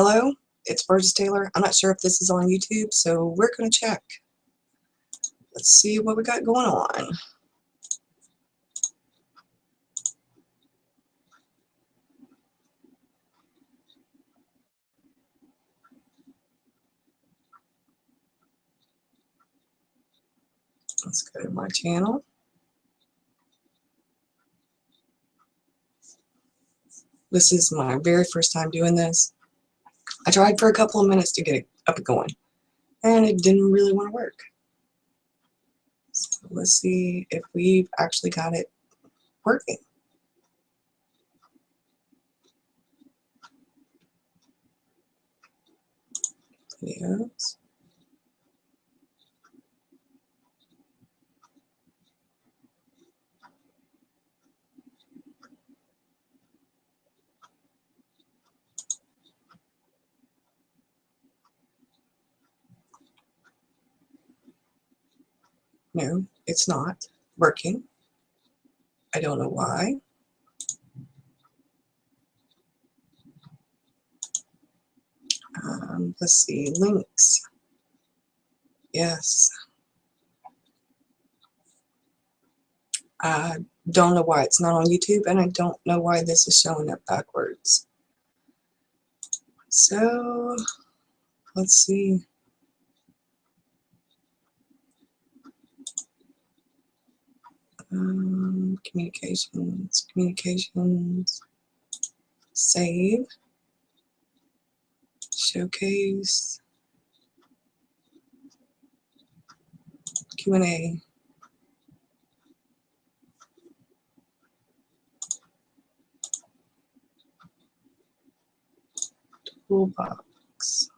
Hello, it's Burgess Taylor. I'm not sure if this is on YouTube, so we're going to check. Let's see what we got going on. Let's go to my channel. This is my very first time doing this. I tried for a couple of minutes to get it up and going, and it didn't really want to work. So let's see if we've actually got it working. Videos. No, it's not working. I don't know why. Let's see, links. Yes. I don't know why it's not on YouTube, and I don't know why this is showing up backwards. So, let's see. Communications, save, showcase, Q&A. Toolbox.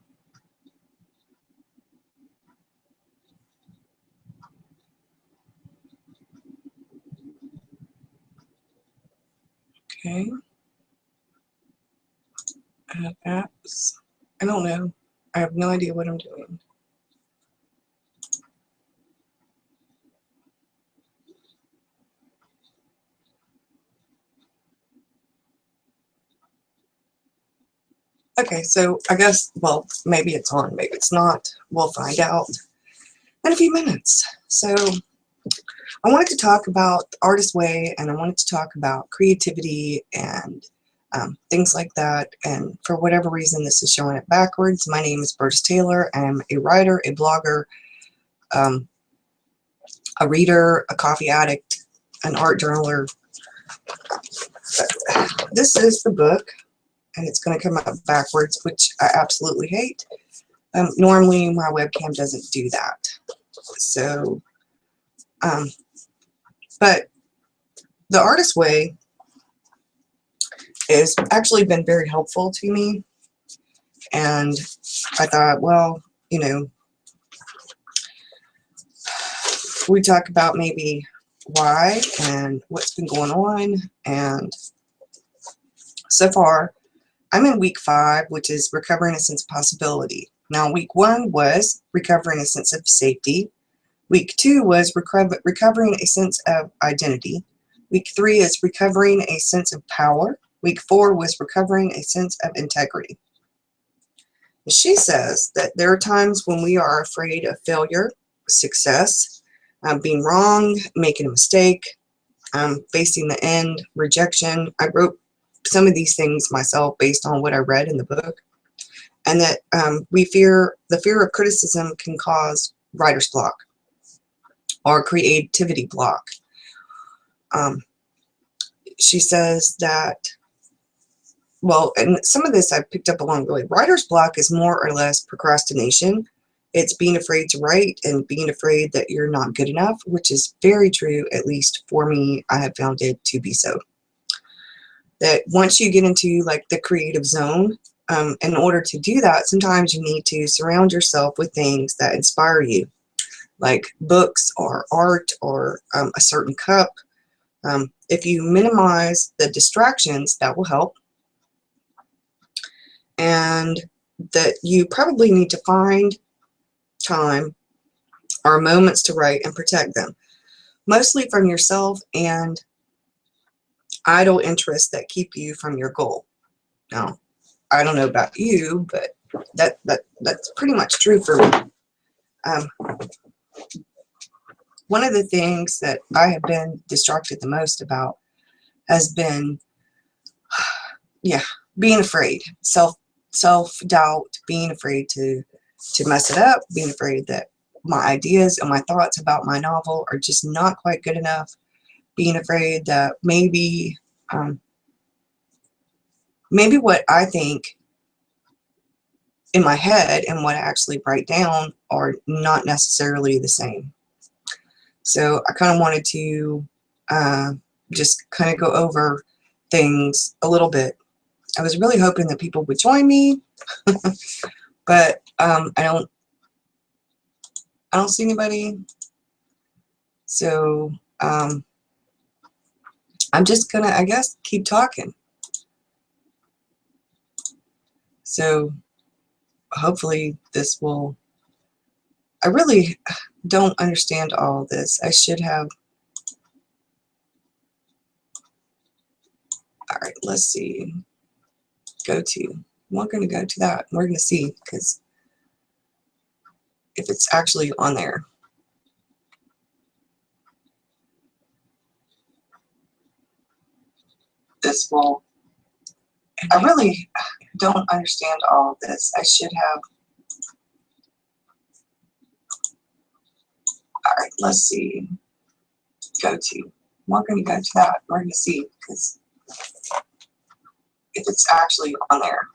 Okay. Add apps. I don't know. I have no idea what I'm doing. Okay, so I guess, well, maybe it's on, maybe it's not. We'll find out in a few minutes. So I wanted to talk about the Artist Way, and I wanted to talk about creativity and things like that. And for whatever reason, this is showing it backwards. My name is Burgess Taylor. I'm a writer, a blogger, a reader, a coffee addict, an art journaler. This is the book, and it's going to come up backwards, which I absolutely hate. Normally, my webcam doesn't do that. So, but the Artist Way has actually been very helpful to me. And I thought, well, you know, we talk about maybe why and what's been going on. And so far, I'm in week 5, which is recovering a sense of possibility. Now, week 1 was recovering a sense of safety. Week 2 was recovering a sense of identity. Week 3 is recovering a sense of power. Week 4 was recovering a sense of integrity. She says that there are times when we are afraid of failure, success, being wrong, making a mistake, facing the end, rejection. I wrote some of these things myself based on what I read in the book, and that the fear of criticism can cause writer's block or creativity block. She says that, well, and some of this I picked up along the way. Writer's block is more or less procrastination. It's being afraid to write and being afraid that you're not good enough, which is very true, at least for me. I have found it to be so. That once you get into like the creative zone, in order to do that, sometimes you need to surround yourself with things that inspire you, like books or art or a certain cup. If you minimize the distractions, that will help. And that you probably need to find time or moments to write and protect them, mostly from yourself and idle interests that keep you from your goal. Now, I don't know about you, but that's pretty much true for me. One of the things that I have been distracted the most about has been, yeah, being afraid, self-doubt, being afraid to mess it up, being afraid that my ideas and my thoughts about my novel are just not quite good enough, being afraid that maybe what I think in my head and what I actually write down are not necessarily the same. So I kind of wanted to just kind of go over things a little bit. I was really hoping that people would join me, but I don't see anybody. So I'm just gonna, I guess, keep talking. So hopefully this will. I really don't understand all this. I should have. All right, let's see. Go to. I'm not going to go to that. We're going to see, because if it's actually on there. This will. I really don't understand all of this. I should have. All right, let's see. Go to. I'm not going to go to that. We're going to see, because if it's actually on there.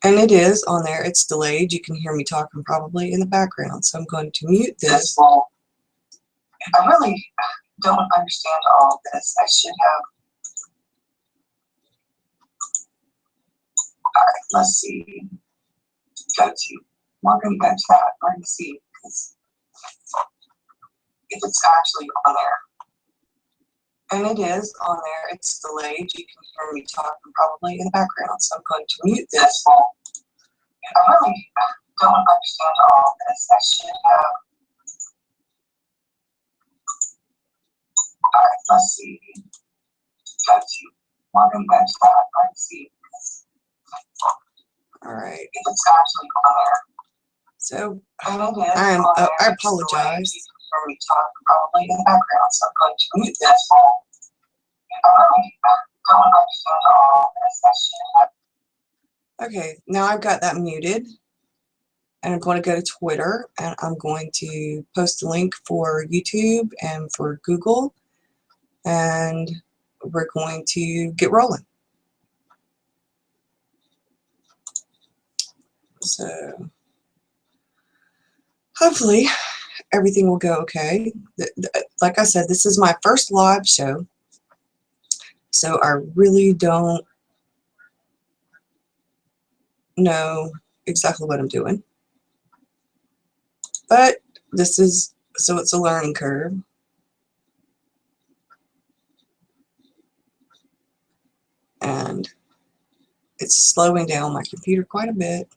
And it is on there. It's delayed. You can hear me talking probably in the background. So I'm going to mute this. I really don't understand all of this. I should have. All right, let's see. Go to. I'm not going to go to that. We're going to see, because if it's actually on there. And it is on there. It's delayed. You can hear me talking probably in the background. So I'm going to mute this. I really don't understand all of this. I should have. All right, let's see. Go to. I'm going to go to that. Let's see. All right, if it's actually on there. So I apologize. You can hear me talking probably in the background. So I'm going to mute this. I really don't understand all of this. I should have. Okay, now I've got that muted, and I'm going to go to Twitter, and I'm going to post a link for YouTube and for Google, and we're going to get rolling. So hopefully everything will go okay. Like I said, this is my first live show, so I really don't know exactly what I'm doing. But this is, so it's a learning curve. And it's slowing down my computer quite a bit.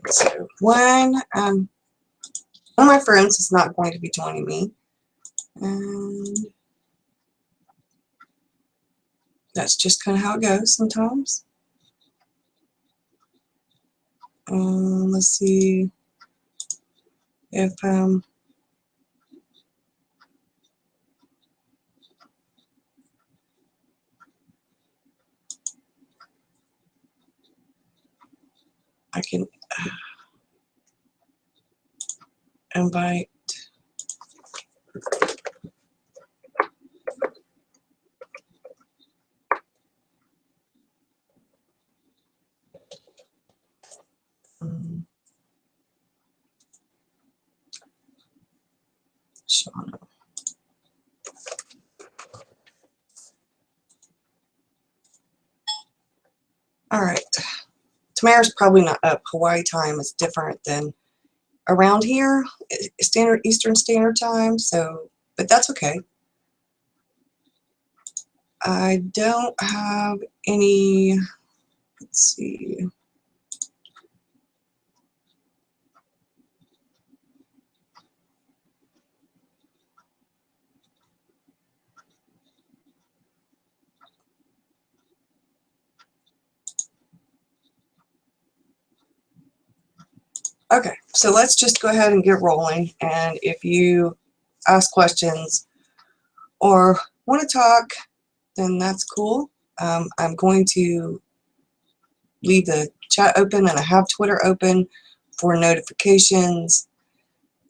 So one of my friends is not going to be joining me, and that's just kind of how it goes sometimes. Let's see if I can. invite. Shauna. All right. Tamara's probably not up. Hawaii time is different than around here, Eastern Standard Time. So, but that's okay. I don't have any. Let's see. Okay, so let's just go ahead and get rolling. And if you ask questions or want to talk, then that's cool. I'm going to leave the chat open, and I have Twitter open for notifications.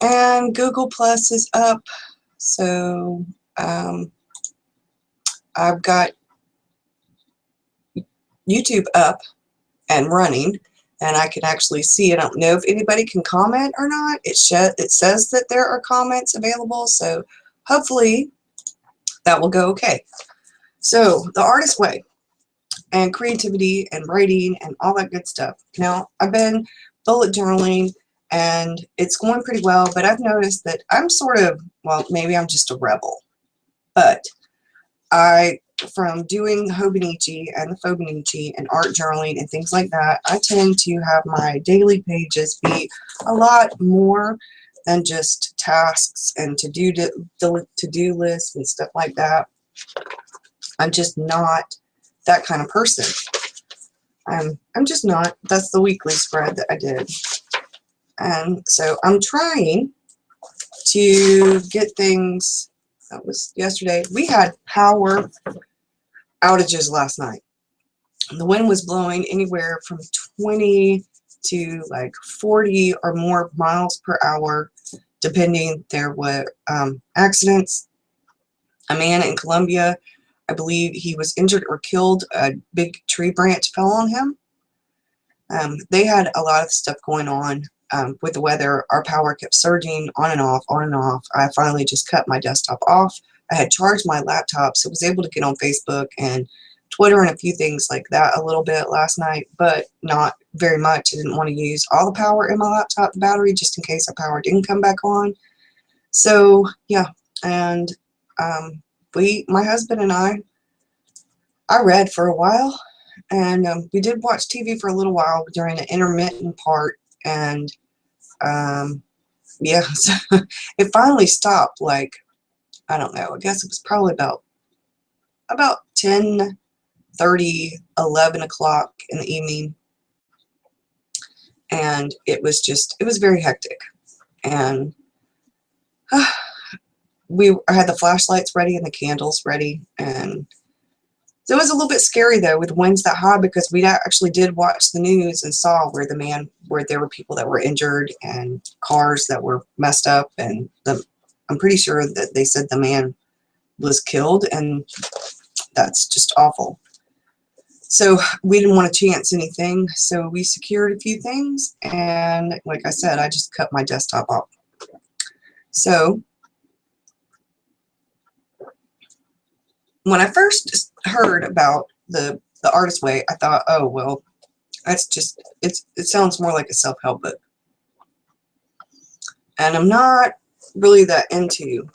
And Google Plus is up. So I've got YouTube up and running, and I can actually see. I don't know if anybody can comment or not. It says that there are comments available, so hopefully that will go okay. So the artist way and creativity and writing and all that good stuff. Now, I've been bullet journaling and it's going pretty well, but I've noticed that I'm sort of, well, maybe I'm just a rebel, but from doing Hobonichi and the Fobonichi and art journaling and things like that, I tend to have my daily pages be a lot more than just tasks and to-do lists and stuff like that. I'm just not that kind of person. I'm just not. That's the weekly spread that I did. And so I'm trying to get things. That was yesterday. We had power outages last night. The wind was blowing anywhere from 20 to like 40 or more miles per hour, depending. There were accidents. A man in Colombia, I believe he was injured or killed. A big tree branch fell on him. They had a lot of stuff going on with the weather. Our power kept surging on and off, on and off. I finally just cut my desktop off. I had charged my laptop, so I was able to get on Facebook and Twitter and a few things like that a little bit last night, but not very much. I didn't want to use all the power in my laptop battery just in case the power didn't come back on. So, yeah, and my husband and I read for a while, and we did watch TV for a little while during an intermittent part, and yeah, so it finally stopped, like, I don't know, I guess it was probably about 10:30, 11 o'clock in the evening, and it was very hectic, and I had the flashlights ready and the candles ready, and so it was a little bit scary though with winds that high, because we actually did watch the news and saw where there were people that were injured and cars that were messed up, and I'm pretty sure that they said the man was killed, and that's just awful. So we didn't want to chance anything, so we secured a few things, and like I said, I just cut my desktop off. So when I first heard about the Artist Way, I thought, oh, well, that's just, it sounds more like a self-help book. And I'm not really that into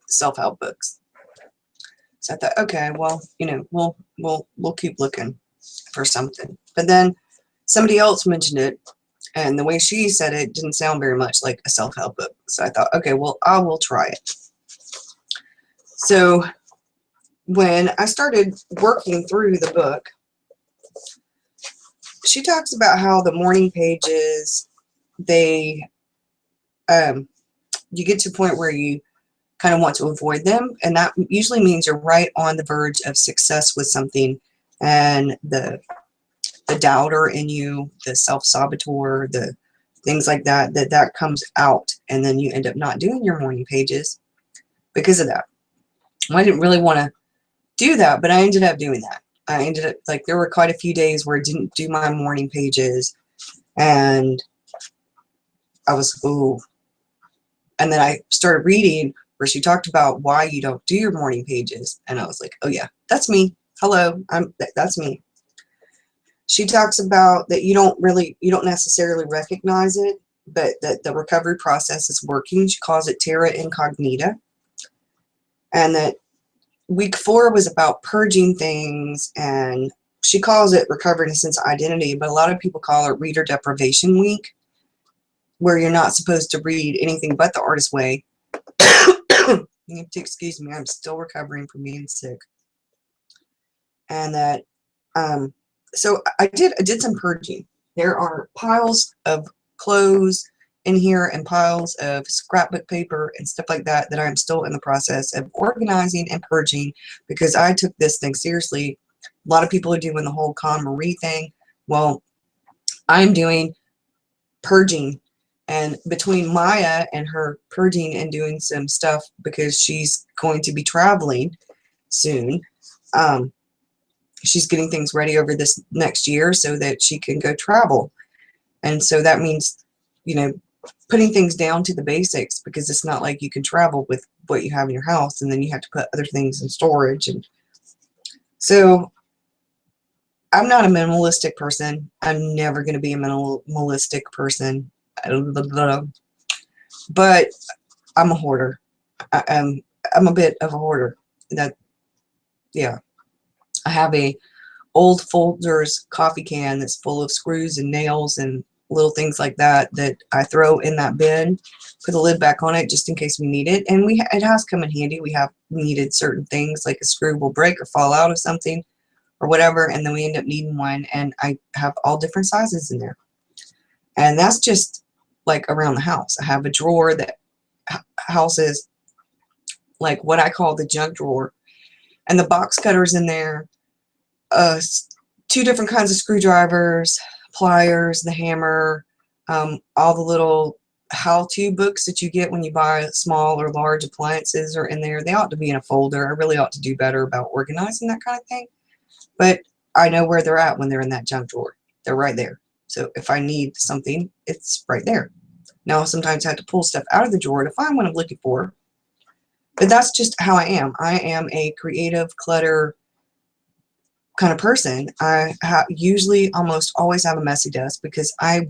self-help books. So I thought, okay, well, you know, we'll keep looking for something. But then somebody else mentioned it, and the way she said it didn't sound very much like a self-help book. So I thought, okay, well, I will try it. So when I started working through the book, she talks about how the morning pages, you get to a point where you kind of want to avoid them, and that usually means you're right on the verge of success with something, and the doubter in you, the self-saboteur, the things like that, that comes out, and then you end up not doing your morning pages because of that. Well, I didn't really want to do that, but I ended up doing that. I ended up, like, there were quite a few days where I didn't do my morning pages, and I was, ooh. And then I started reading where she talked about why you don't do your morning pages, and I was like, oh yeah, that's me. Hello, that's me. She talks about that you don't necessarily recognize it, but that the recovery process is working. She calls it terra incognita, and that week 4 was about purging things, and she calls it recovering a sense of identity, but a lot of people call it reader deprivation week, where you're not supposed to read anything but The Artist's Way. You have to excuse me, I'm still recovering from being sick. And that, so I did some purging. There are piles of clothes in here and piles of scrapbook paper and stuff like that that I'm still in the process of organizing and purging, because I took this thing seriously. A lot of people are doing the whole KonMari thing. Well, I'm doing purging, and between Maya and her purging and doing some stuff because she's going to be traveling soon, she's getting things ready over this next year so that she can go travel. And so that means, you know, putting things down to the basics, because it's not like you can travel with what you have in your house and then you have to put other things in storage. And so I'm not a minimalistic person. I'm never going to be a minimalistic person. But I'm a hoarder. I'm a bit of a hoarder. That, yeah. I have a old Folgers coffee can that's full of screws and nails and little things like that that I throw in that bin, put the lid back on it just in case we need it. And it has come in handy. We have needed certain things, like a screw will break or fall out of something or whatever, and then we end up needing one, and I have all different sizes in there. And that's just like around the house. I have a drawer that houses like what I call the junk drawer, and the box cutters in there, 2 different kinds of screwdrivers, pliers, the hammer, all the little how-to books that you get when you buy small or large appliances are in there. They ought to be in a folder. I really ought to do better about organizing that kind of thing. But I know where they're at when they're in that junk drawer. They're right there. So if I need something, it's right there. Now, sometimes I have to pull stuff out of the drawer to find what I'm looking for. But that's just how I am. I am a creative, clutter kind of person. I usually almost always have a messy desk because I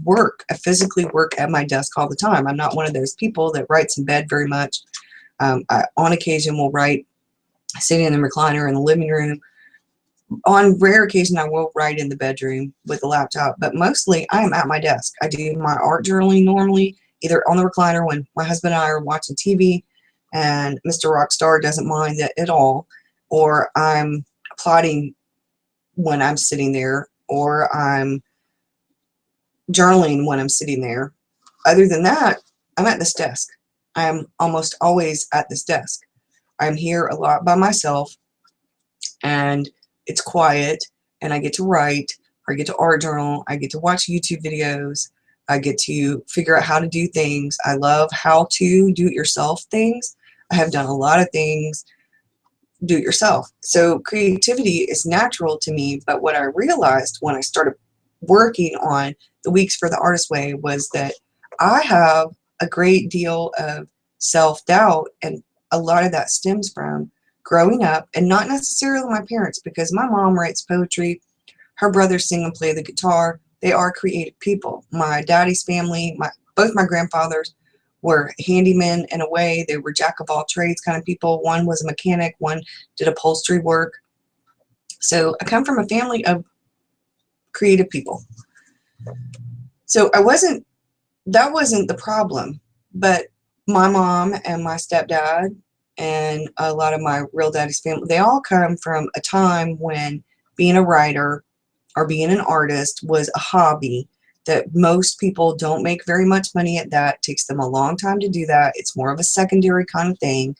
physically work at my desk all the time. I'm not one of those people that writes in bed very much. I, on occasion, will write sitting in the recliner in the living room. On rare occasion, I will write in the bedroom with a laptop, but mostly I am at my desk. I do my art journaling normally, either on the recliner when my husband and I are watching TV and Mr. Rockstar doesn't mind that at all, or I'm plotting when I'm sitting there, or I'm journaling when I'm sitting there. Other than that, I'm at this desk. I am almost always at this desk. I'm here a lot by myself, and it's quiet, and I get to write, or I get to art journal, I get to watch YouTube videos, I get to figure out how to do things. I love how to do-it-yourself things. I have done a lot of things do-it-yourself. So creativity is natural to me, but what I realized when I started working on the Weeks for the Artist's Way was that I have a great deal of self-doubt, and a lot of that stems from growing up, and not necessarily my parents, because my mom writes poetry, her brothers sing and play the guitar. They are creative people. My daddy's family, both my grandfathers were handymen in a way. They were jack of all trades kind of people. One was a mechanic, one did upholstery work. So I come from a family of creative people. So that wasn't the problem, but my mom and my stepdad and a lot of my real daddy's family, they all come from a time when being a writer or being an artist was a hobby that most people don't make very much money at. That takes them a long time to do that. It's more of a secondary kind of thing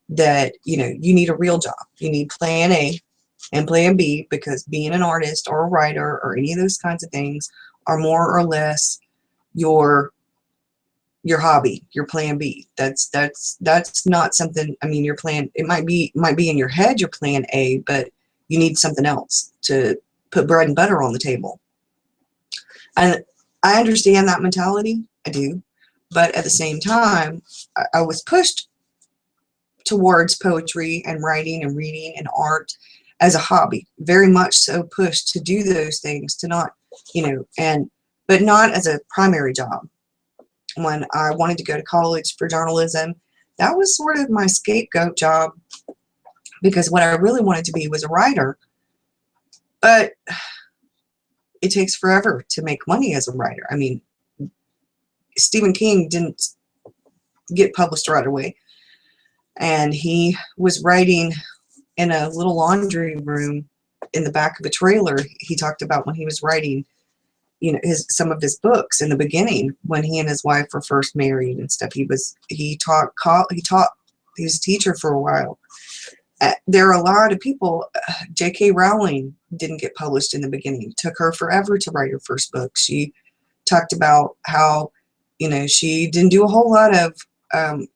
that, you know, you need a real job. You need plan A and plan B, because being an artist or a writer or any of those kinds of things are more or less your your hobby, your plan B. That's not something, I mean, your plan, it might be in your head your plan A, but you need something else to put bread and butter on the table. And I understand that mentality, I do, but at the same time, I was pushed towards poetry and writing and reading and art as a hobby, very much so pushed to do those things, to not, but not as a primary job. When I wanted to go to college for journalism, that was sort of my scapegoat job, because what I really wanted to be was a writer. But it takes forever to make money as a writer. I mean, Stephen King didn't get published right away. And he was writing in a little laundry room in the back of a trailer. He talked about when he was writing, some of his books in the beginning, when he and his wife were first married and stuff. He was a teacher for a while. There are a lot of people. J.K. Rowling didn't get published in the beginning. It took her forever to write her first book. She talked about how, she didn't do a whole lot of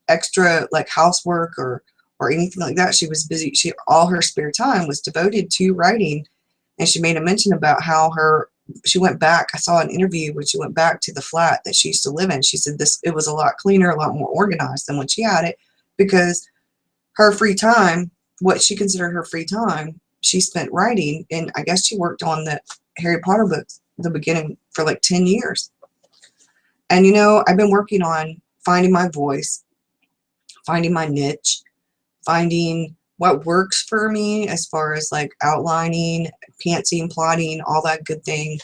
extra like housework or anything like that. She was busy. All her spare time was devoted to writing. And she made a mention about how she went back. I saw an interview where she went back to the flat that she used to live in. She said it was a lot cleaner, a lot more organized than when she had it, because her free time, what she considered her free time, she spent writing. And I guess she worked on the Harry Potter books, the beginning, for like 10 years. And I've been working on finding my voice, finding my niche, finding what works for me as far as like outlining, pantsing, plotting, all that good thing,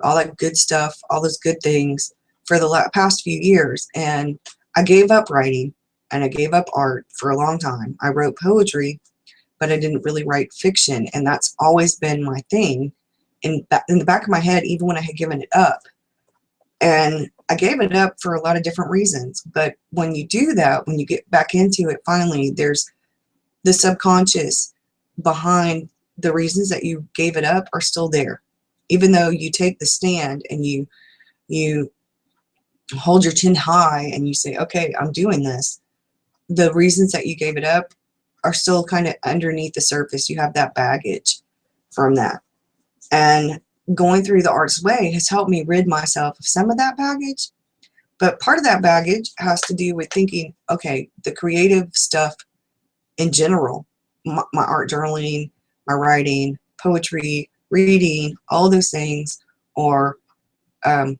all that good stuff, all those good things for the past few years. And I gave up writing and I gave up art for a long time. I wrote poetry, but I didn't really write fiction. And that's always been my thing in the back of my head, even when I had given it up. And I gave it up for a lot of different reasons. But when you do that, when you get back into it, finally, there's the subconscious behind the reasons that you gave it up are still there. Even though you take the stand and you hold your chin high and you say, okay, I'm doing this, the reasons that you gave it up are still kind of underneath the surface. You have that baggage from that. And going through the Artist's Way has helped me rid myself of some of that baggage. But part of that baggage has to do with thinking, okay, the creative stuff in general, my art journaling, my writing, poetry, reading, all those things are a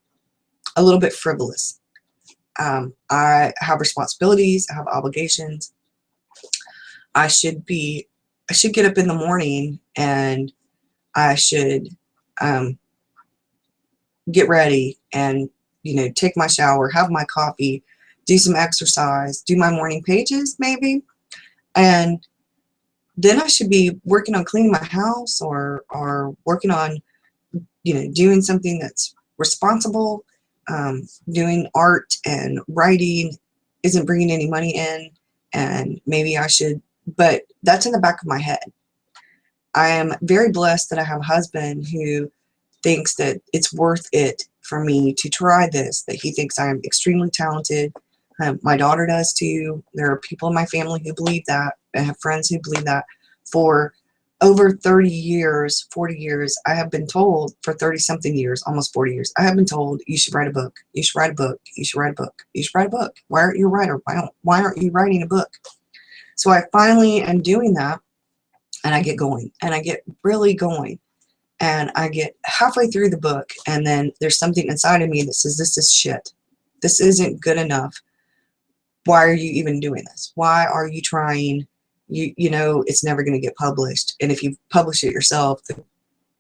little bit frivolous. I have responsibilities, I have obligations. I should get up in the morning and I should get ready and take my shower, have my coffee, do some exercise, do my morning pages maybe, and then I should be working on cleaning my house or working on doing something that's responsible. Doing art and writing isn't bringing any money in, and maybe I should, but that's in the back of my head. I am very blessed that I have a husband who thinks that it's worth it for me to try this, that he thinks I am extremely talented. My daughter does too. There are people in my family who believe that. I have friends who believe that. For over 30 years, 40 years, I have been told, for 30-something years, almost 40 years, I have been told, you should write a book. You should write a book. You should write a book. You should write a book. Why aren't you a writer? Why aren't you writing a book? So I finally am doing that, and I get going, and I get really going. And I get halfway through the book, and then there's something inside of me that says, this is shit. This isn't good enough. Why are you even doing this? Why are you trying? You know it's never going to get published. And if you publish it yourself,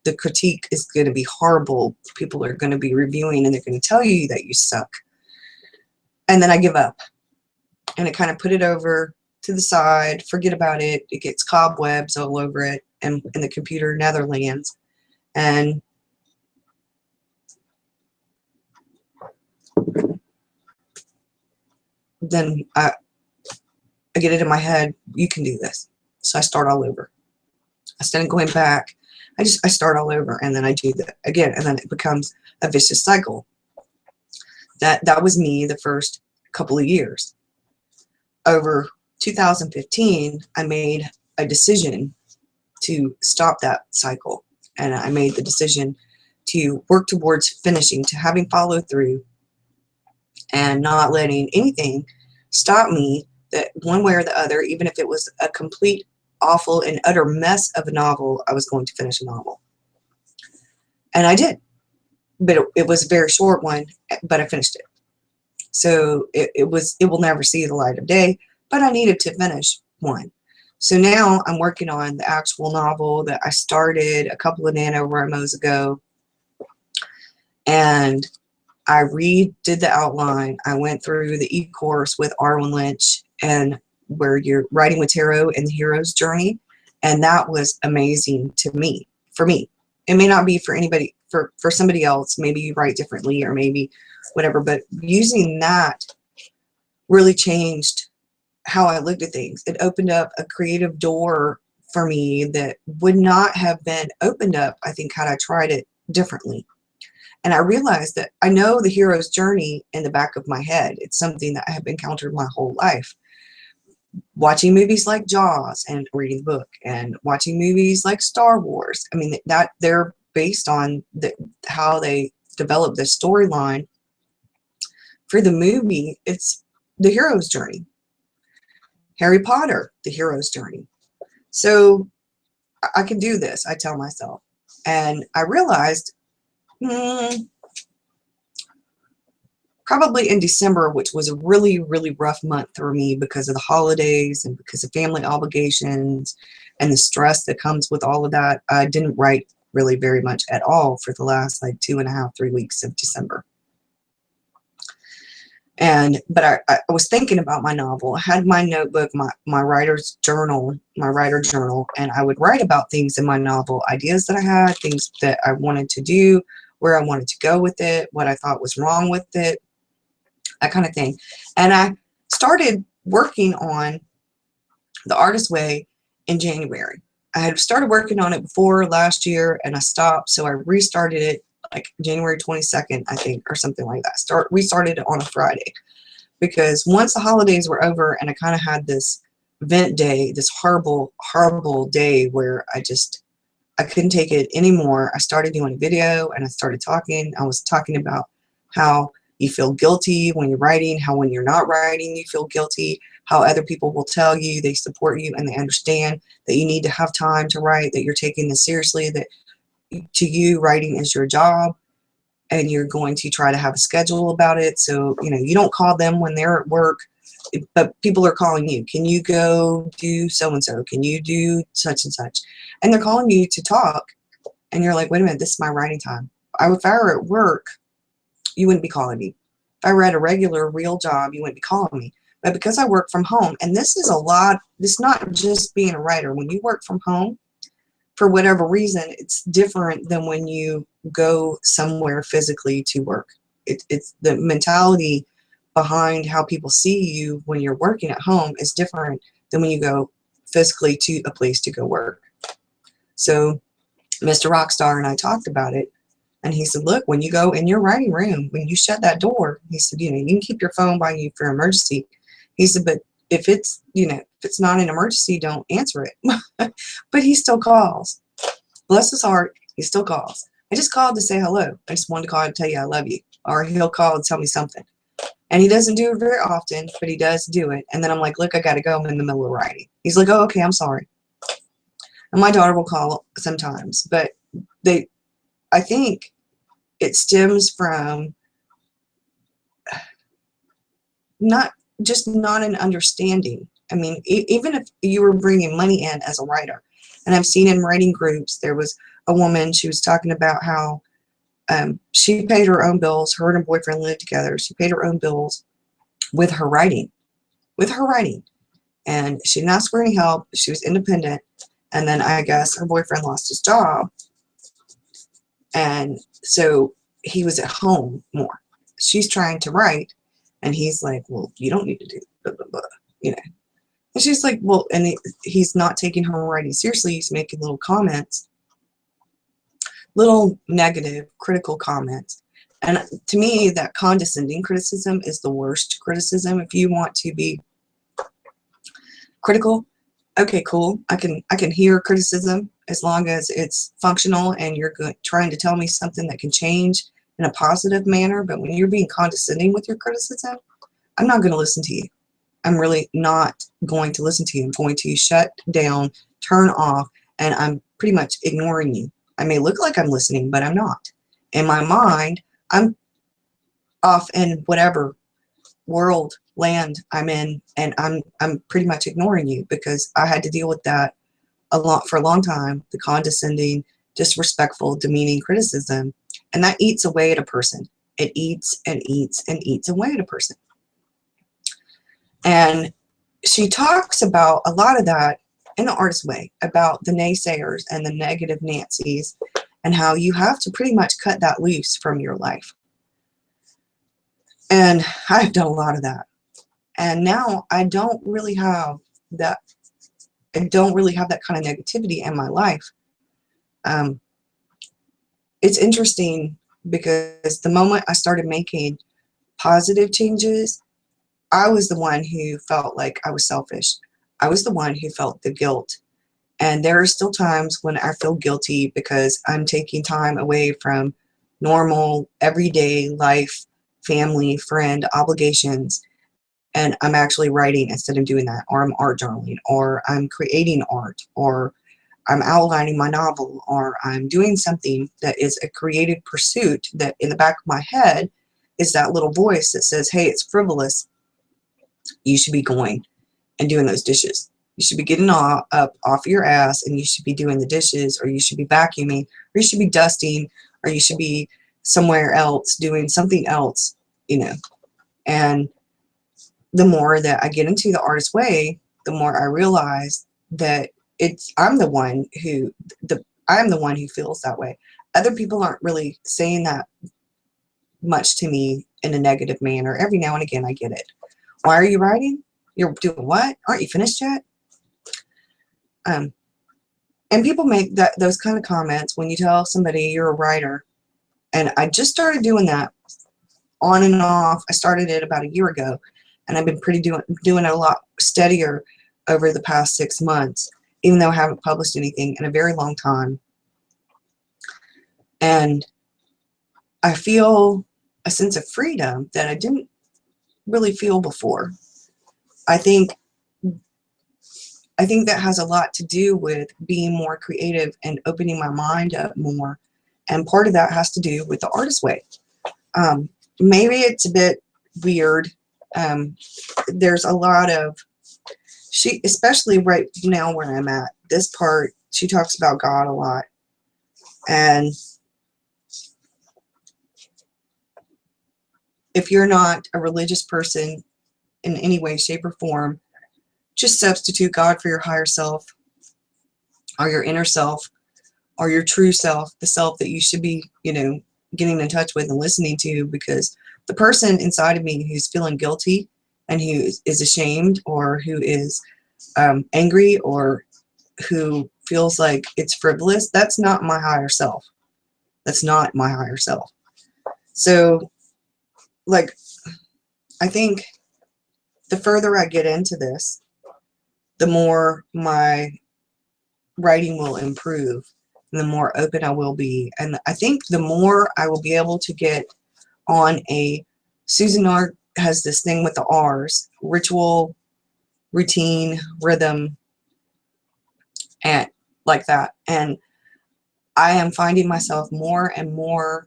the critique is going to be horrible. People are going to be reviewing, and they're going to tell you that you suck. And then I give up. And I kind of put it over to the side, forget about it. It gets cobwebs all over it and in the computer netherlands. And then I get it in my head, you can do this. So I start all over. Instead of going back, I start all over, and then I do that again, and then it becomes a vicious cycle. That was me the first couple of years. Over 2015, I made a decision to stop that cycle. And I made the decision to work towards finishing, to having follow through, and not letting anything stop me, that one way or the other, even if it was a complete awful and utter mess of a novel, I was going to finish a novel. And I did. But it was a very short one, but I finished it. So it will never see the light of day, but I needed to finish one. So now I'm working on the actual novel that I started a couple of NaNoWriMos ago. And I redid the outline. I went through the e-course with Arwen Lynch, and where you're writing with tarot and the hero's journey. And that was amazing to me, for me. It may not be for anybody, for somebody else. Maybe you write differently or maybe whatever, but using that really changed how I looked at things. It opened up a creative door for me that would not have been opened up, I think, had I tried it differently. And I realized that I know the hero's journey in the back of my head. It's something that I have encountered my whole life. Watching movies like Jaws and reading the book, and watching movies like Star Wars. I mean, that they're based on how they develop the storyline. For the movie, it's the hero's journey. Harry Potter, the hero's journey. So I can do this, I tell myself. And I realized probably in December, which was a really, really rough month for me because of the holidays and because of family obligations and the stress that comes with all of that, I didn't write really very much at all for the last like 2.5, 3 weeks of December. But I was thinking about my novel. I had my notebook, my writer's journal, my writer journal, and I would write about things in my novel, ideas that I had, things that I wanted to do, where I wanted to go with it, what I thought was wrong with it, that kind of thing. And I started working on The Artist's Way in January. I had started working on it before last year and I stopped, so I restarted it like January 22nd, I think, or something like that. We started it on a Friday because once the holidays were over and I kind of had this vent day, this horrible, horrible day where I couldn't take it anymore. I started doing a video and I started talking. I was talking about how you feel guilty when you're writing, how when you're not writing you feel guilty, how other people will tell you they support you and they understand that you need to have time to write, that you're taking this seriously, that to you writing is your job and you're going to try to have a schedule about it. So, you know, you don't call them when they're at work, but people are calling you. Can you go do so-and-so? Can you do such and such? And they're calling you to talk. And you're like, wait a minute, this is my writing time. If I were at work, you wouldn't be calling me. If I were at a regular, real job, you wouldn't be calling me. But because I work from home, and this is a lot, this is not just being a writer. When you work from home, for whatever reason, it's different than when you go somewhere physically to work. It's the mentality behind how people see you when you're working at home is different than when you go physically to a place to go work. So Mr. Rockstar and I talked about it, and he said, look, when you go in your writing room, when you shut that door, he said, you know, you can keep your phone by you for emergency. He said, but if it's, you know, if it's not an emergency, don't answer it. But he still calls. Bless his heart, he still calls. I just called to say hello. I just wanted to call and tell you I love you. Or he'll call and tell me something. And he doesn't do it very often, but he does do it. And then I'm like, look, I got to go. I'm in the middle of writing. He's like, oh, okay, I'm sorry. And my daughter will call sometimes. But I think it stems from not an understanding. I mean, even if you were bringing money in as a writer, and I've seen in writing groups, there was a woman, she was talking about how she paid her own bills. Her and her boyfriend lived together. She paid her own bills with her writing. And she didn't ask for any help. She was independent. And then I guess her boyfriend lost his job. And so he was at home more. She's trying to write. And he's like, well, you don't need to do blah, blah, blah, you know. And she's like, well, and he's not taking her writing seriously. He's making little comments, little negative, critical comments. And to me, that condescending criticism is the worst criticism. If you want to be critical, okay, cool. I can hear criticism as long as it's functional and you're trying to tell me something that can change in a positive manner. But when you're being condescending with your criticism, I'm not going to listen to you. I'm really not going to listen to you. I'm going to shut down, turn off, and I'm pretty much ignoring you. I may look like I'm listening, but I'm not. In my mind, I'm off in whatever world, land I'm in, and I'm pretty much ignoring you because I had to deal with that for a long time, the condescending, disrespectful, demeaning criticism, and that eats away at a person. It eats and eats and eats away at a person. And she talks about a lot of that in The Artist's Way, about the naysayers and the negative Nancys, and how you have to pretty much cut that loose from your life. And I've done a lot of that. And now I don't really have that. I don't really have that kind of negativity in my life. It's interesting because the moment I started making positive changes, I was the one who felt like I was selfish. I was the one who felt the guilt. And there are still times when I feel guilty because I'm taking time away from normal, everyday life, family, friend, obligations, and I'm actually writing instead of doing that, or I'm art journaling, or I'm creating art, or I'm outlining my novel, or I'm doing something that is a creative pursuit that in the back of my head is that little voice that says, hey, it's frivolous. You should be going and doing those dishes. You should be getting up off your ass and you should be doing the dishes, or you should be vacuuming, or you should be dusting, or you should be somewhere else doing something else, you know. And the more that I get into The Artist's Way, the more I realize that I'm the one who feels that way. Other people aren't really saying that much to me in a negative manner. Every now and again I get it. Why are you writing? You're doing what? Aren't you finished yet? And people make those kind of comments when you tell somebody you're a writer. And I just started doing that on and off. I started it about a year ago, and I've been doing it a lot steadier over the past 6 months, even though I haven't published anything in a very long time. And I feel a sense of freedom that I didn't really feel before. I think that has a lot to do with being more creative and opening my mind up more. And part of that has to do with The Artist's Way. Maybe it's a bit weird. There's a lot of, especially right now where I'm at, this part, she talks about God a lot. And if you're not a religious person in any way, shape, or form, just substitute God for your higher self, or your inner self, or your true self, the self that you should be, getting in touch with and listening to, because the person inside of me who's feeling guilty and who is ashamed, or who is angry, or who feels like it's frivolous, that's not my higher self. That's not my higher self. So, like, I think the further I get into this, the more my writing will improve, and the more open I will be. And I think the more I will be able to get on Susan R has this thing with the R's: ritual, routine, rhythm, and like that. And I am finding myself more and more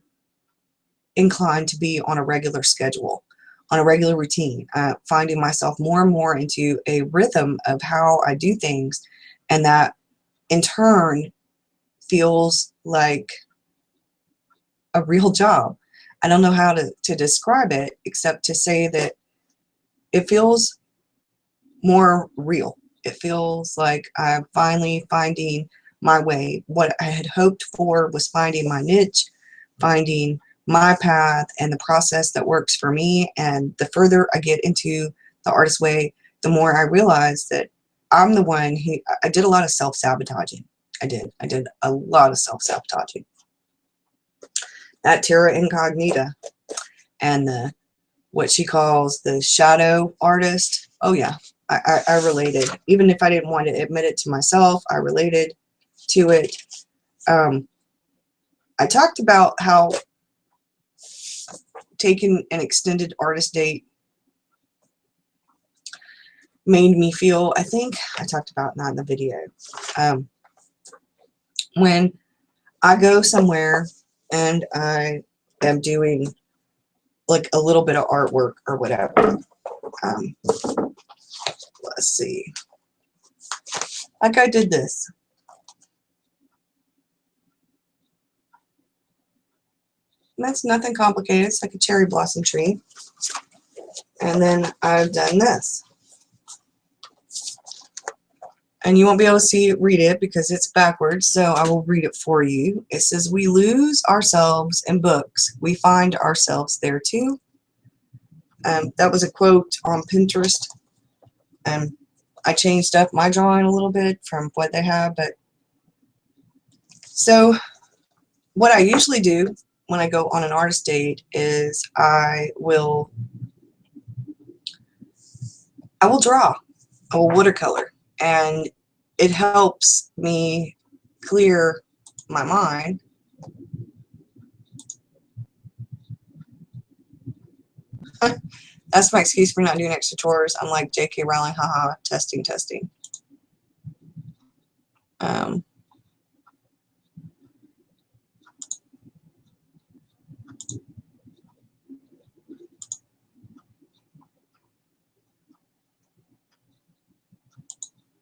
inclined to be on a regular schedule, on a regular routine, finding myself more and more into a rhythm of how I do things, and that in turn feels like a real job. I don't know how to describe it except to say that it feels more real. It feels like I'm finally finding my way. What I had hoped for was finding my niche, finding my path and the process that works for me. And the further I get into The Artist's Way, the more I realize that I'm the one who, I did a lot of self-sabotaging. I did a lot of self-sabotaging. that Terra Incognita and the what she calls the shadow artist. Oh yeah, I related. Even if I didn't want to admit it to myself, I related to it. I talked about how taking an extended artist date made me feel, I think I talked about that in the video. When I go somewhere and I am doing like a little bit of artwork or whatever. Let's see. Like I did this. And that's nothing complicated. It's like a cherry blossom tree. And then I've done this. And you won't be able to read it because it's backwards, so I will read it for you. It says, "We lose ourselves in books. We find ourselves there too." That was a quote on Pinterest. I changed up my drawing a little bit from what they have, but so what I usually do when I go on an artist date is I will draw. I will watercolor, and it helps me clear my mind. That's my excuse for not doing extra chores. I'm like J.K. Rowling, haha, testing, testing.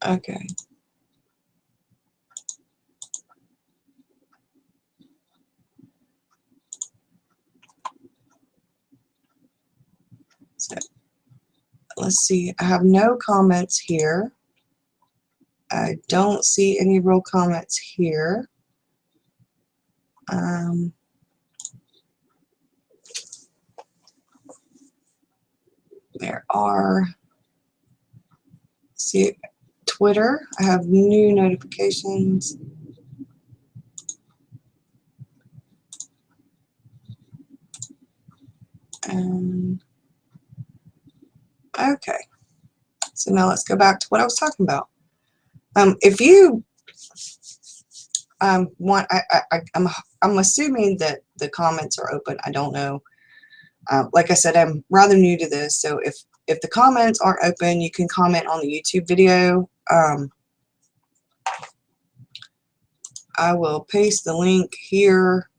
Okay. So let's see. I have no comments here. I don't see any real comments here. There are, see, Twitter. I have new notifications. Okay. So now let's go back to what I was talking about. If you want, I'm assuming that the comments are open. I don't know. Like I said, I'm rather new to this, so if the comments aren't open, you can comment on the YouTube video. I will paste the link here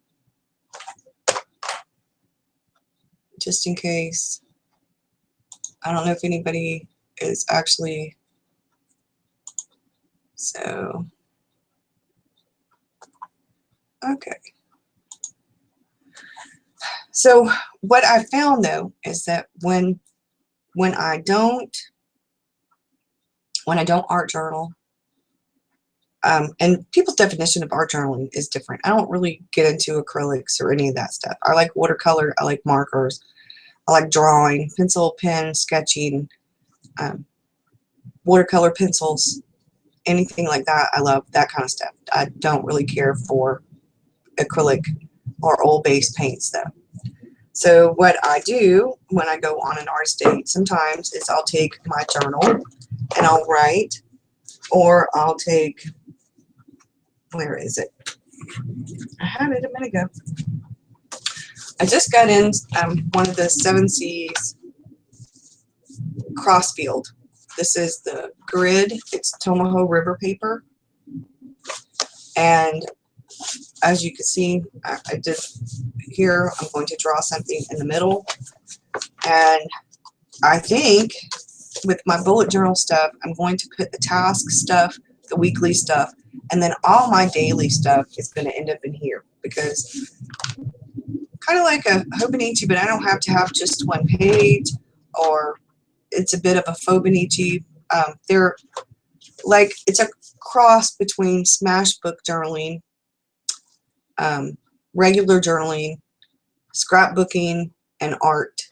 just in case. I don't know if anybody is actually, so okay. So what I found though is that when I don't art journal, and people's definition of art journaling is different. I don't really get into acrylics or any of that stuff. I like watercolor, I like markers, I like drawing, pencil, pen, sketching, watercolor pencils, anything like that. I love that kind of stuff. I don't really care for acrylic or oil-based paints though. So what I do when I go on an artist date sometimes is I'll take my journal and I'll write, or I'll take, where is it? I had it a minute ago. I just got in one of the 7 Seas Crossfield. This is the grid. It's Tomoho River paper. And as you can see, I did here, I'm going to draw something in the middle. And I think with my bullet journal stuff, I'm going to put the task stuff, the weekly stuff, and then all my daily stuff is going to end up in here, because kind of like a Hobonichi, but I don't have to have just one page, or it's a bit of a Fobonichi. They're like, it's a cross between smash book journaling, regular journaling, scrapbooking, and art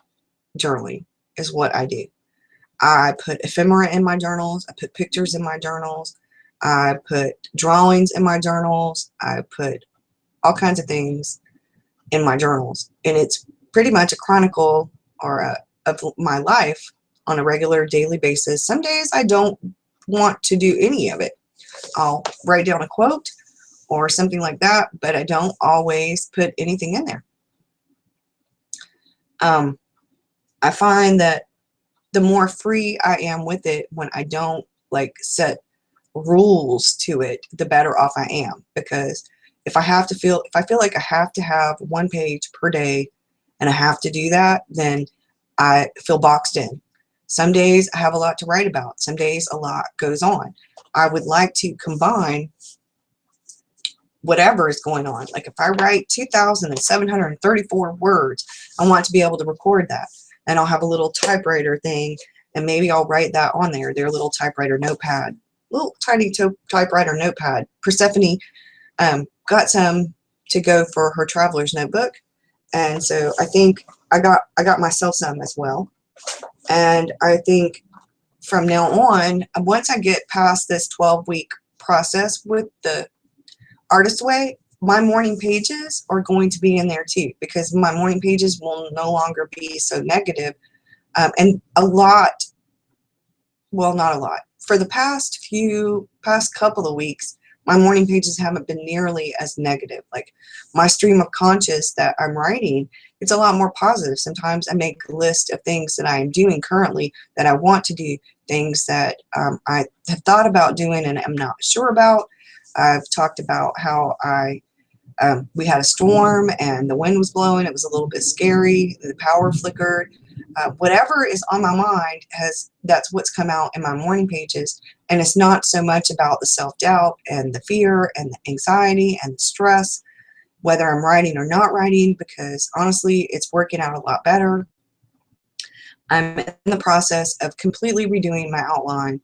journaling is what I do. I put ephemera in my journals. I put pictures in my journals. I put drawings in my journals. I put all kinds of things. in my journals, and it's pretty much a chronicle of my life on a regular daily basis. Some days I don't want to do any of it. I'll write down a quote or something like that, but I don't always put anything in there. I find that the more free I am with it when I don't like set rules to it, the better off I am. Because if I feel like I have to have 1 page per day and I have to do that, then I feel boxed in. Some days I have a lot to write about. Some days a lot goes on. I would like to combine whatever is going on. Like if I write 2,734 words, I want to be able to record that. And I'll have a little typewriter thing, and maybe I'll write that on there, their little typewriter notepad, little tiny typewriter notepad. Persephone got some to go for her traveler's notebook, and so I think I got myself some as well. And I think from now on, once I get past this 12-week process with the Artist Way, my morning pages are going to be in there too, because my morning pages will no longer be so negative. And a lot, well, not a lot. For the past couple of weeks, my morning pages haven't been nearly as negative. Like my stream of conscious that I'm writing, it's a lot more positive. Sometimes I make a list of things that I am doing currently that I want to do, things that I have thought about doing and I'm not sure about. I've talked about how we had a storm and the wind was blowing. It was a little bit scary. The power flickered. Whatever is on my mind, that's what's come out in my morning pages. And it's not so much about the self-doubt and the fear and the anxiety and the stress, whether I'm writing or not writing, because honestly, it's working out a lot better. I'm in the process of completely redoing my outline.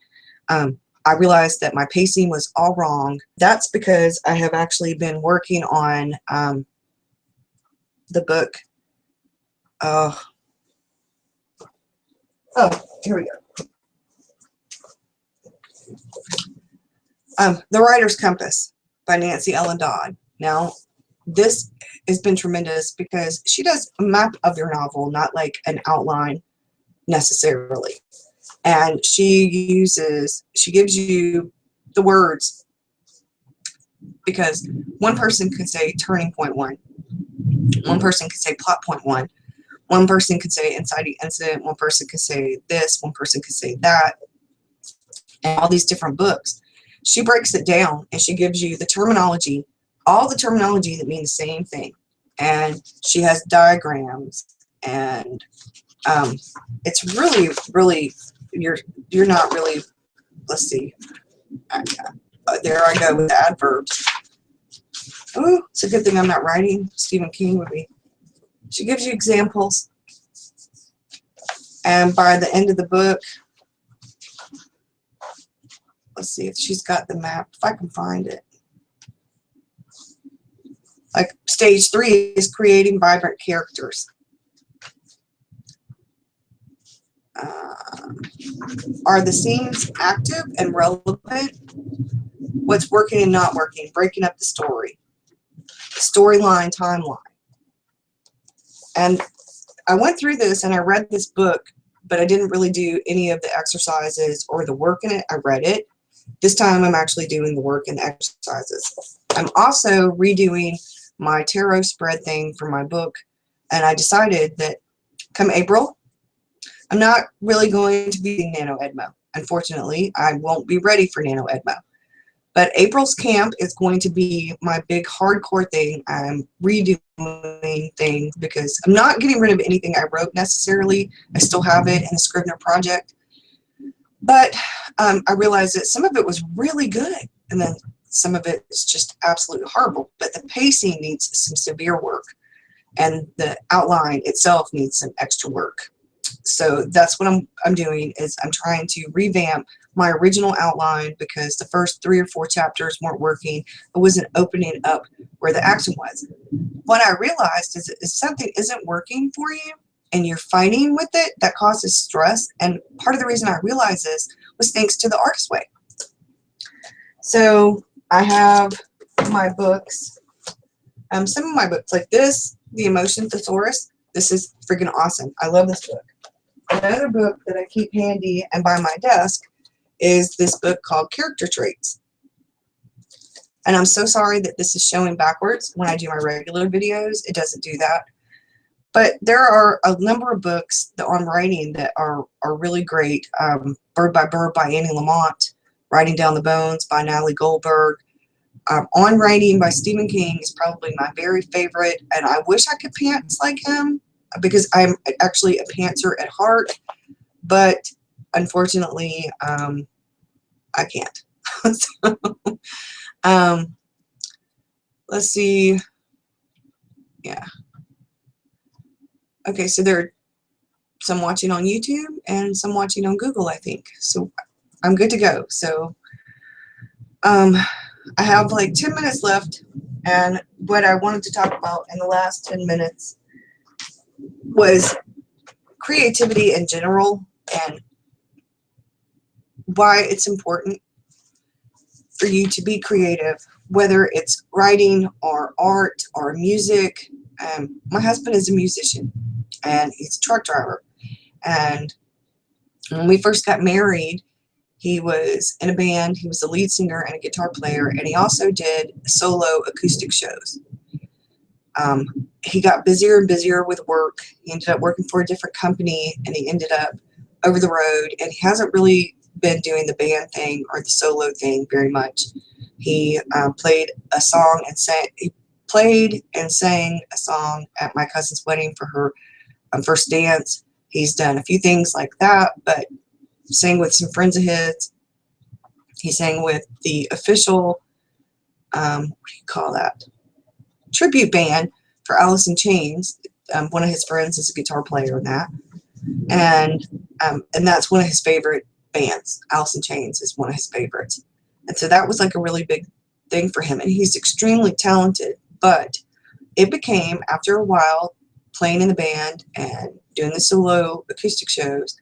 I realized that my pacing was all wrong. That's because I have actually been working on the book. Oh, here we go. The Writer's Compass by Nancy Ellen Dodd. Now, this has been tremendous because she does a map of your novel, not like an outline necessarily. And she gives you the words, because one person could say turning point 1. One person could say plot point 1. One person could say inciting incident. One person could say this. One person could say that. And all these different books. She breaks it down and she gives you the terminology, all the terminology that mean the same thing. And she has diagrams, and it's really, really, you're not really, let's see, there I go with the adverbs. Oh, it's a good thing I'm not writing. Stephen King would be. She gives you examples, and by the end of the book, let's see if she's got the map, if I can find it. Like stage 3 is creating vibrant characters. Are the scenes active and relevant? What's working and not working? Breaking up the story. Storyline, timeline. And I went through this and I read this book, but I didn't really do any of the exercises or the work in it. I read it. This time I'm actually doing the work and the exercises. I'm also redoing my tarot spread thing for my book, and I decided that come April, I'm not really going to be using NaNoEdmo. Unfortunately, I won't be ready for NaNoEdmo. But April's camp is going to be my big hardcore thing. I'm redoing things because I'm not getting rid of anything I wrote necessarily. I still have it in the Scrivener project. But I realized that some of it was really good, and then some of it is just absolutely horrible. But the pacing needs some severe work, and the outline itself needs some extra work. So that's what I'm doing, is I'm trying to revamp my original outline because the first 3 or 4 chapters weren't working. It wasn't opening up where the action was. What I realized is if something isn't working for you and you're fighting with it, that causes stress. And part of the reason I realized this was thanks to the Artist Way. So I have my books. Some of my books like this The Emotion Thesaurus. This is freaking awesome. I love this book. Another book that I keep handy and by my desk is this book called Character Traits. And I'm so sorry that this is showing backwards when I do my regular videos. It doesn't do that. But there are a number of books that on writing that are really great. Bird by Bird by Annie Lamott, Writing Down the Bones by Natalie Goldberg. On Writing by Stephen King is probably my very favorite, and I wish I could pants like him because I'm actually a pantser at heart, but unfortunately, I can't. So, let's see. Yeah. Okay, so there are some watching on YouTube and some watching on Google, I think. So I'm good to go. So I have like 10 minutes left, and what I wanted to talk about in the last 10 minutes was creativity in general and why it's important for you to be creative, whether it's writing or art or music. My husband is a musician and he's a truck driver. And when we first got married, he was in a band. He was a lead singer and a guitar player, and he also did solo acoustic shows. He got busier and busier with work. He ended up working for a different company, and he ended up over the road, and he hasn't really been doing the band thing or the solo thing very much. He played a song and sang a song at my cousin's wedding for her first dance. He's done a few things like that, but sang with some friends of his. He sang with the official, what do you call that? Tribute band for Alice in Chains. One of his friends is a guitar player in that. And that's one of his favorite bands. Alice in Chains is one of his favorites. And so that was like a really big thing for him. And he's extremely talented, but it became, after a while, playing in the band and doing the solo acoustic shows,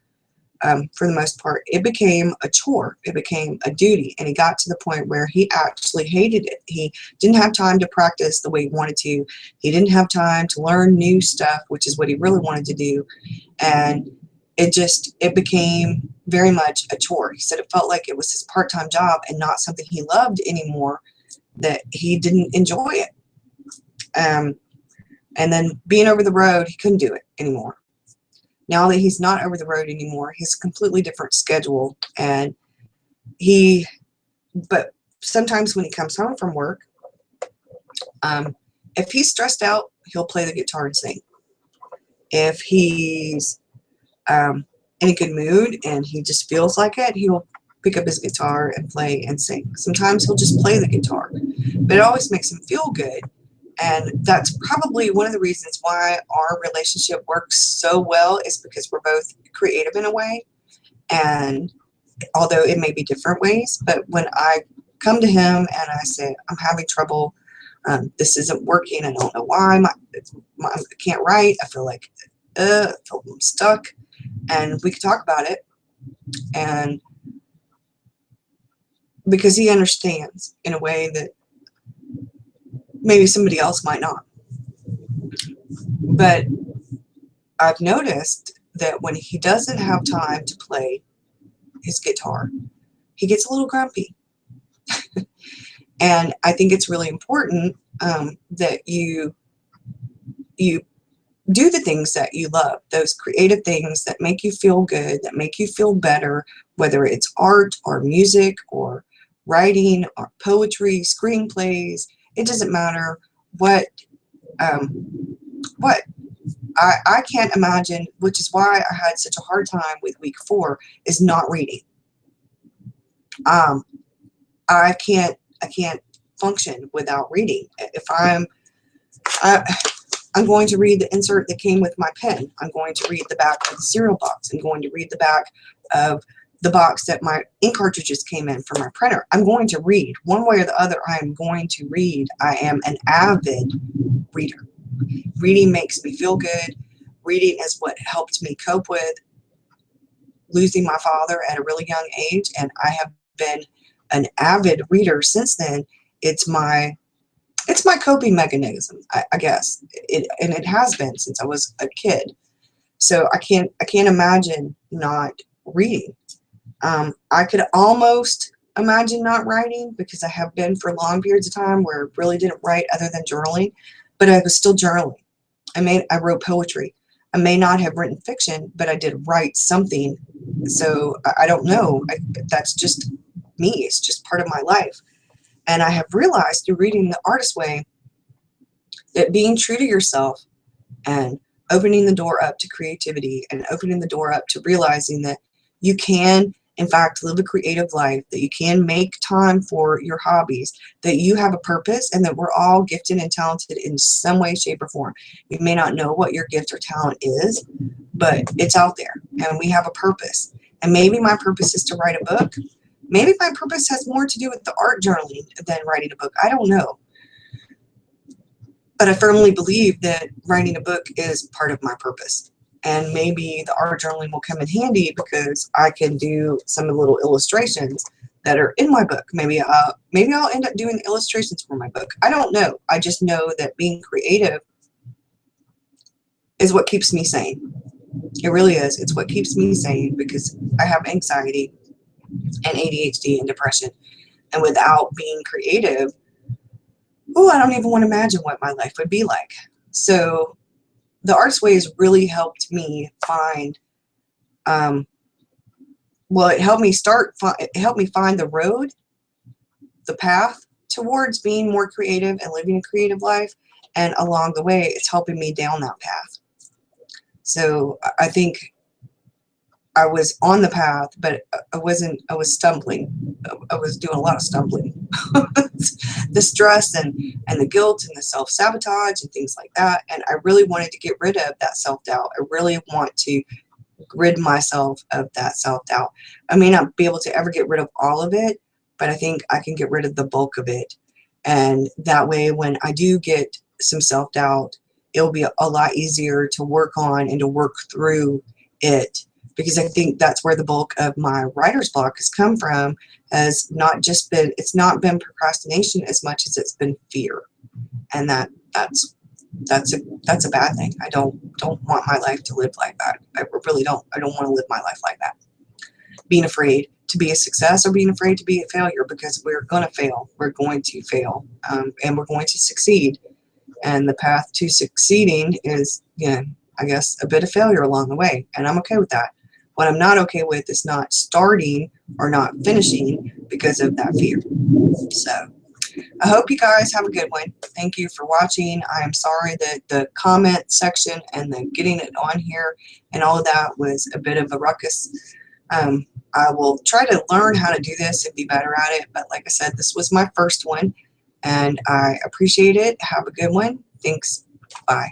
for the most part, it became a chore. It became a duty. And he got to the point where he actually hated it. He didn't have time to practice the way he wanted to. He didn't have time to learn new stuff, which is what he really wanted to do. And it became very much a chore. He said it felt like it was his part-time job and not something he loved anymore, that he didn't enjoy it. And then being over the road, he couldn't do it anymore. Now that he's not over the road anymore, he's a completely different schedule. But sometimes when he comes home from work, if he's stressed out, he'll play the guitar and sing. If he's in a good mood and he just feels like it, he'll pick up his guitar and play and sing. Sometimes he'll just play the guitar, but it always makes him feel good. And that's probably one of the reasons why our relationship works so well, is because we're both creative in a way. And although it may be different ways, but when I come to him and I say, I'm having trouble, this isn't working, I don't know why, I can't write, I feel like I feel I'm stuck, and we could talk about it. And because he understands in a way that maybe somebody else might not. But I've noticed that when he doesn't have time to play his guitar, he gets a little grumpy. And I think it's really important that you do the things that you love, those creative things that make you feel good, that make you feel better, whether it's art or music or writing or poetry, screenplays. It doesn't matter what. I can't imagine, which is why I had such a hard time with week 4, is not reading. I can't function without reading. If I'm going to read the insert that came with my pen. I'm going to read the back of the cereal box. I'm going to read the back of the box that my ink cartridges came in for my printer. I'm going to read. One way or the other, I am going to read. I am an avid reader. Reading makes me feel good. Reading is what helped me cope with losing my father at a really young age, and I have been an avid reader since then. It's my It's my coping mechanism, I guess. And it has been since I was a kid. So I can't imagine not reading. I could almost imagine not writing because I have been for long periods of time where I really didn't write other than journaling, but I was still journaling. I wrote poetry. I may not have written fiction, but I did write something. So I don't know. That's just me. It's just part of my life. And I have realized through reading The Artist's Way that being true to yourself and opening the door up to creativity and opening the door up to realizing that you can, in fact, live a creative life, that you can make time for your hobbies, that you have a purpose, and that we're all gifted and talented in some way, shape, or form. You may not know what your gift or talent is, but it's out there, and we have a purpose. And maybe my purpose is to write a book. Maybe my purpose has more to do with the art journaling than writing a book. I don't know. But I firmly believe that writing a book is part of my purpose. And maybe the art journaling will come in handy because I can do some of the little illustrations that are in my book. Maybe I'll end up doing illustrations for my book. I don't know. I just know that being creative is what keeps me sane. It really is. It's what keeps me sane because I have anxiety and ADHD and depression. And without being creative, I don't even want to imagine what my life would be like. So The Artist's Way has really helped me find, it helped me find the road, the path towards being more creative and living a creative life. And along the way, it's helping me down that path. So I think I was on the path, but I was stumbling. I was doing a lot of stumbling. The stress and the guilt and the self-sabotage and things like that. And I really wanted to get rid of that self-doubt. I really want to rid myself of that self-doubt. I may not be able to ever get rid of all of it, but I think I can get rid of the bulk of it. And that way, when I do get some self-doubt, it'll be a lot easier to work on and to work through it. Because I think that's where the bulk of my writer's block has come from, it's not been procrastination as much as it's been fear. And that's a bad thing. I don't want my life to live like that. I really don't. I don't want to live my life like that. Being afraid to be a success or being afraid to be a failure, because we're going to fail. We're going to fail, and we're going to succeed. And the path to succeeding is, I guess, a bit of failure along the way. And I'm okay with that. What I'm not okay with is not starting or not finishing because of that fear. So I hope you guys have a good one. Thank you for watching. I am sorry that the comment section and the getting it on here and all of that was a bit of a ruckus. I will try to learn how to do this and be better at it. But like I said, this was my first one, and I appreciate it. Have a good one. Thanks. Bye.